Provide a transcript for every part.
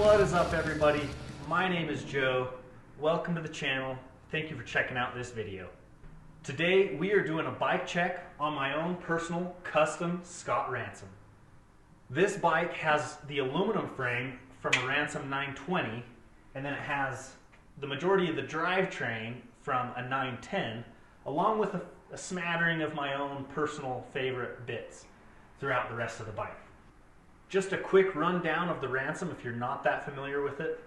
What is up, everybody? My name is Joe. Welcome to the channel. Thank you for checking out this video. Today we are doing a bike check on my own personal custom Scott Ransom. This bike has the aluminum frame from a Ransom 920, and then it has the majority of the drivetrain from a 910, along with a smattering of my own personal favorite bits throughout the rest of the bike. Just a quick rundown of the Ransom if you're not that familiar with it.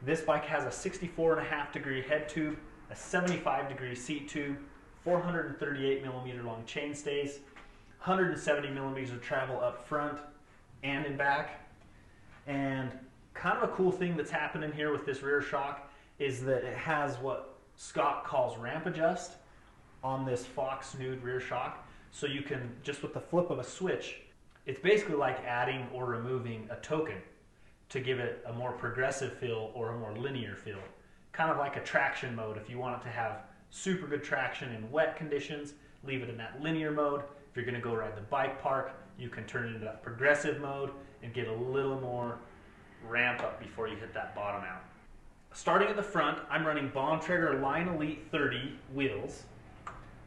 This bike has a 64.5 degree head tube, a 75 degree seat tube, 438 millimeter long chain stays, 170 millimeters of travel up front and in back. And kind of a cool thing that's happening here with this rear shock is that it has what Scott calls ramp adjust on this Fox Nude rear shock. So you can, just with the flip of a switch, it's basically like adding or removing a token to give it a more progressive feel or a more linear feel. Kind of like a traction mode. If you want it to have super good traction in wet conditions, leave it in that linear mode. If you're going to go ride the bike park, you can turn it into that progressive mode and get a little more ramp up before you hit that bottom out. Starting at the front, I'm running Bontrager Line Elite 30 wheels.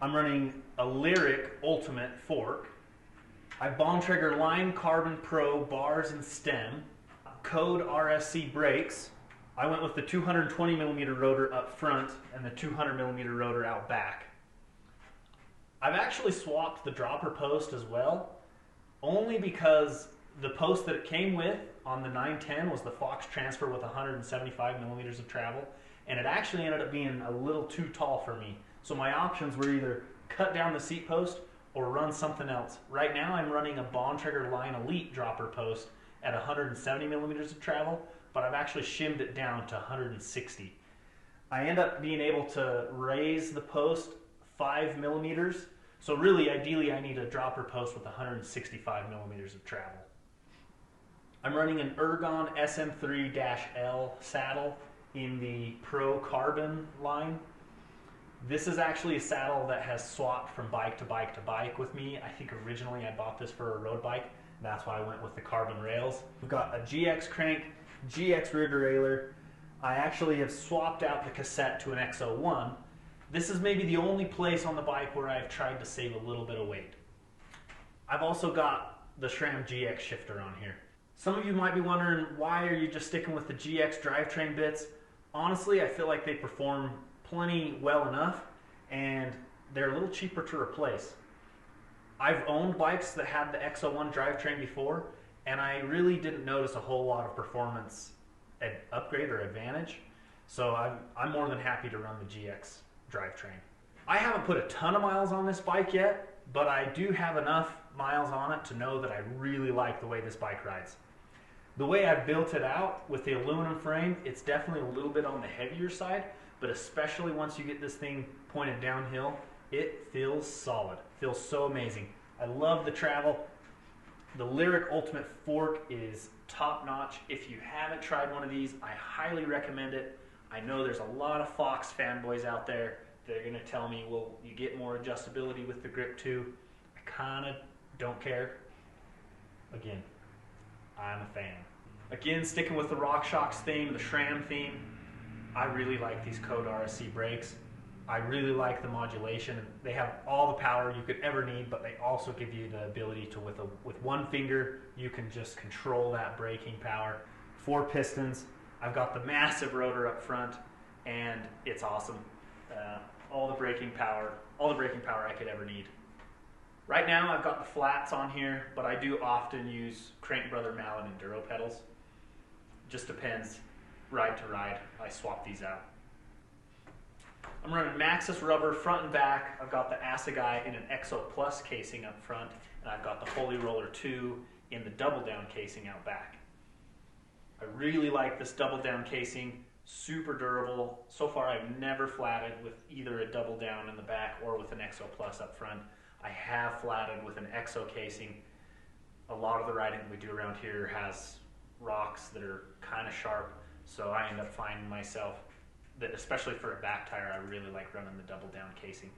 I'm running a Lyric Ultimate fork. I have Bontrager Line Carbon Pro bars and stem, Code RSC brakes. I went with the 220 millimeter rotor up front and the 200 millimeter rotor out back. I've actually swapped the dropper post as well, only because the post that it came with on the 910 was the Fox Transfer with 175 millimeters of travel, and it actually ended up being a little too tall for me. So my options were either cut down the seat post or run something else. Right now I'm running a Bontrager Line Elite dropper post at 170 millimeters of travel, but I've actually shimmed it down to 160. I end up being able to raise the post 5 millimeters, so really ideally I need a dropper post with 165 millimeters of travel. I'm running an Ergon SM3-L saddle in the Pro Carbon line. This is actually a saddle that has swapped from bike to bike to bike with me. I think originally I bought this for a road bike. That's why I went with the carbon rails. We've got a GX crank, GX rear derailleur. I actually have swapped out the cassette to an X01. This is maybe the only place on the bike where I've tried to save a little bit of weight. I've also got the SRAM GX shifter on here. Some of you might be wondering, why are you just sticking with the GX drivetrain bits? Honestly, I feel like they perform plenty well enough, and they're a little cheaper to replace. I've owned bikes that had the X01 drivetrain before, and I really didn't notice a whole lot of performance upgrade or advantage, so I'm more than happy to run the GX drivetrain. I haven't put a ton of miles on this bike yet, but I do have enough miles on it to know that I really like the way this bike rides. The way I built it out with the aluminum frame, it's definitely a little bit on the heavier side, but especially once you get this thing pointed downhill, it feels solid. It feels so amazing. I love the travel. The Lyric Ultimate fork is top notch. If you haven't tried one of these, I highly recommend it. I know there's a lot of Fox fanboys out there that are gonna tell me, well, you get more adjustability with the grip too. I kinda don't care. Again, I'm a fan. Again, sticking with the RockShox theme, the SRAM theme, I really like these Code RSC brakes. I really like the modulation. They have all the power you could ever need, but they also give you the ability to, with one finger, you can just control that braking power. 4 pistons. I've got the massive rotor up front, and it's awesome. All the braking power I could ever need. Right now, I've got the flats on here, but I do often use Crank Brother Mallet enduro pedals. Just depends. Ride to ride, I swap these out. I'm running Maxxis rubber front and back. I've got the Assegai in an Exo Plus casing up front, and I've got the Holy Roller 2 in the double down casing out back. I really like this double down casing, super durable. So far I've never flatted with either a double down in the back or with an Exo Plus up front. I have flatted with an Exo casing. A lot of the riding we do around here has rocks that are kind of sharp. So I end up finding myself that, especially for a back tire, I really like running the double down casing.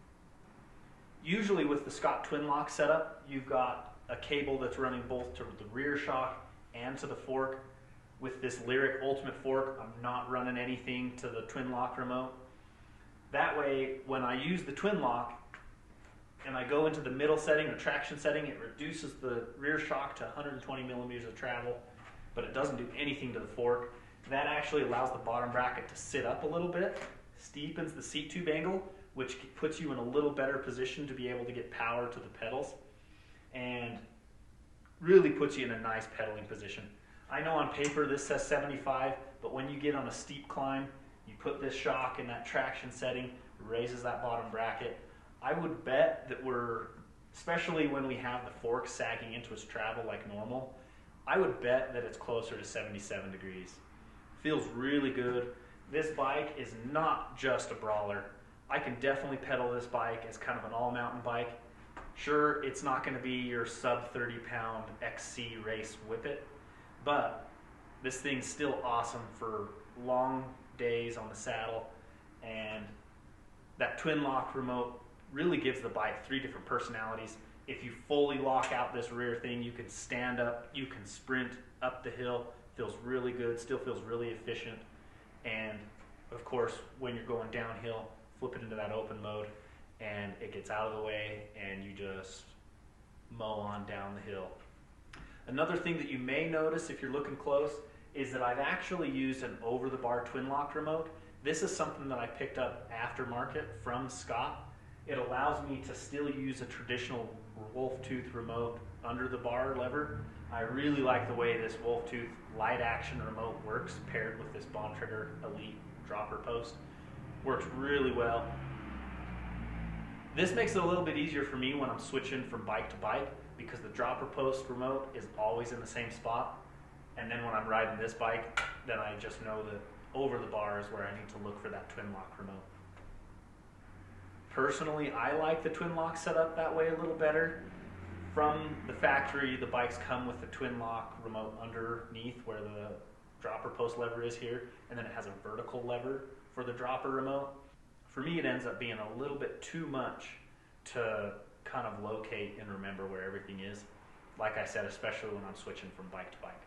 Usually with the Scott twin lock setup, you've got a cable that's running both to the rear shock and to the fork. with this Lyric Ultimate fork, I'm not running anything to the twin lock remote. That way, when I use the twin lock and I go into the middle setting or traction setting, it reduces the rear shock to 120 millimeters of travel, but it doesn't do anything to the fork. That actually allows the bottom bracket to sit up a little bit, steepens the seat tube angle, which puts you in a little better position to be able to get power to the pedals, and really puts you in a nice pedaling position. I know on paper this says 75, but when you get on a steep climb, you put this shock in that traction setting, raises that bottom bracket. I would bet that especially when we have the fork sagging into its travel like normal, I would bet that it's closer to 77 degrees. Feels really good. This bike is not just a brawler. I can definitely pedal this bike as kind of an all-mountain bike. Sure, it's not going to be your sub 30-pound XC race whippet, but this thing's still awesome for long days on the saddle, and that twin lock remote really gives the bike 3 different personalities. If you fully lock out this rear thing, you can stand up, you can sprint up the hill. Feels really good, still feels really efficient. And of course, when you're going downhill, flip it into that open mode and it gets out of the way and you just mow on down the hill. Another thing that you may notice if you're looking close is that I've actually used an over-the-bar twin lock remote. This is something that I picked up aftermarket from Scott. It allows me to still use a traditional wolf tooth remote under the bar lever. I really like the way this wolf tooth light action remote works paired with this Bontrager Elite dropper post. Works really well. This makes it a little bit easier for me when I'm switching from bike to bike because the dropper post remote is always in the same spot. And then when I'm riding this bike, then I just know that over the bar is where I need to look for that twin lock remote. Personally, I like the twin lock setup that way a little better. From the factory, the bikes come with the twin lock remote underneath where the dropper post lever is here, and then it has a vertical lever for the dropper remote. For me, it ends up being a little bit too much to kind of locate and remember where everything is. Like I said, especially when I'm switching from bike to bike.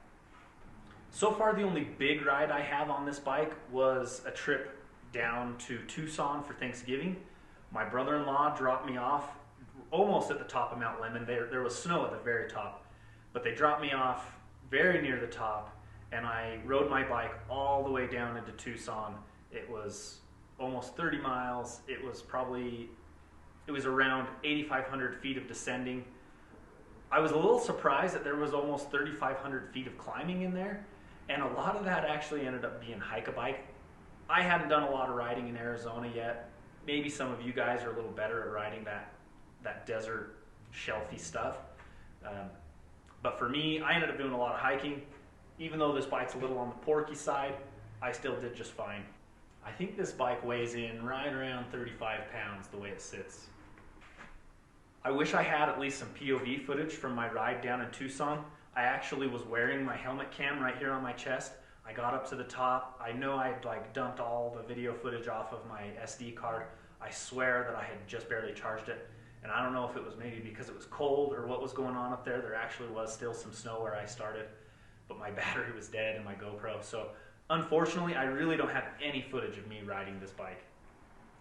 So far, the only big ride I have on this bike was a trip down to Tucson for Thanksgiving. My brother-in-law dropped me off almost at the top of Mount Lemmon. There was snow at the very top, but they dropped me off very near the top, and I rode my bike all the way down into Tucson. It was almost 30 miles. It was around 8,500 feet of descending. I was a little surprised that there was almost 3,500 feet of climbing in there, and a lot of that actually ended up being hike-a-bike. I hadn't done a lot of riding in Arizona yet. Maybe some of you guys are a little better at riding that desert shelfy stuff. But for me, I ended up doing a lot of hiking. Even though this bike's a little on the porky side, I still did just fine. I think this bike weighs in right around 35 pounds the way it sits. I wish I had at least some POV footage from my ride down in Tucson. I actually was wearing my helmet cam right here on my chest. I got up to the top. I know I dumped all the video footage off of my SD card. I swear that I had just barely charged it. And I don't know if it was maybe because it was cold or what was going on up there. There actually was still some snow where I started, but my battery was dead in my GoPro. So unfortunately, I really don't have any footage of me riding this bike.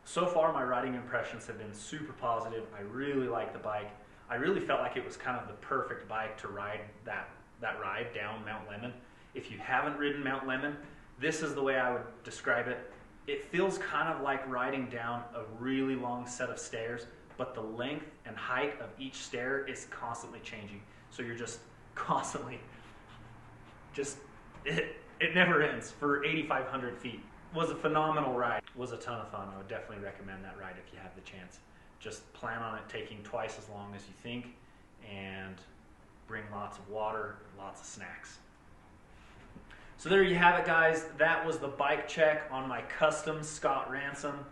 So far, my riding impressions have been super positive. I really like the bike. I really felt like it was kind of the perfect bike to ride that ride down Mount Lemmon. If you haven't ridden Mount Lemmon, this is the way I would describe it. It feels kind of like riding down a really long set of stairs, but the length and height of each stair is constantly changing. So you're just constantly, it never ends for 8,500 feet. It was a phenomenal ride. It was a ton of fun. I would definitely recommend that ride if you have the chance. Just plan on it taking twice as long as you think, and bring lots of water, lots of snacks. So there you have it, guys. That was the bike check on my custom Scott Ransom.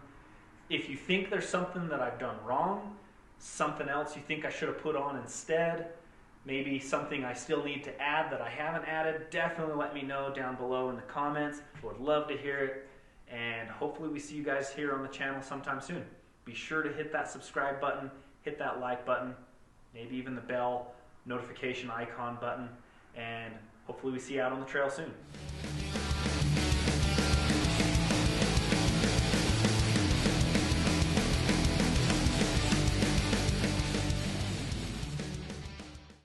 If you think there's something that I've done wrong, something else you think I should have put on instead, maybe something I still need to add that I haven't added, definitely let me know down below in the comments. I would love to hear it, and hopefully we see you guys here on the channel sometime soon. Be sure to hit that subscribe button, hit that like button, maybe even the bell notification icon button, and hopefully we see you out on the trail soon.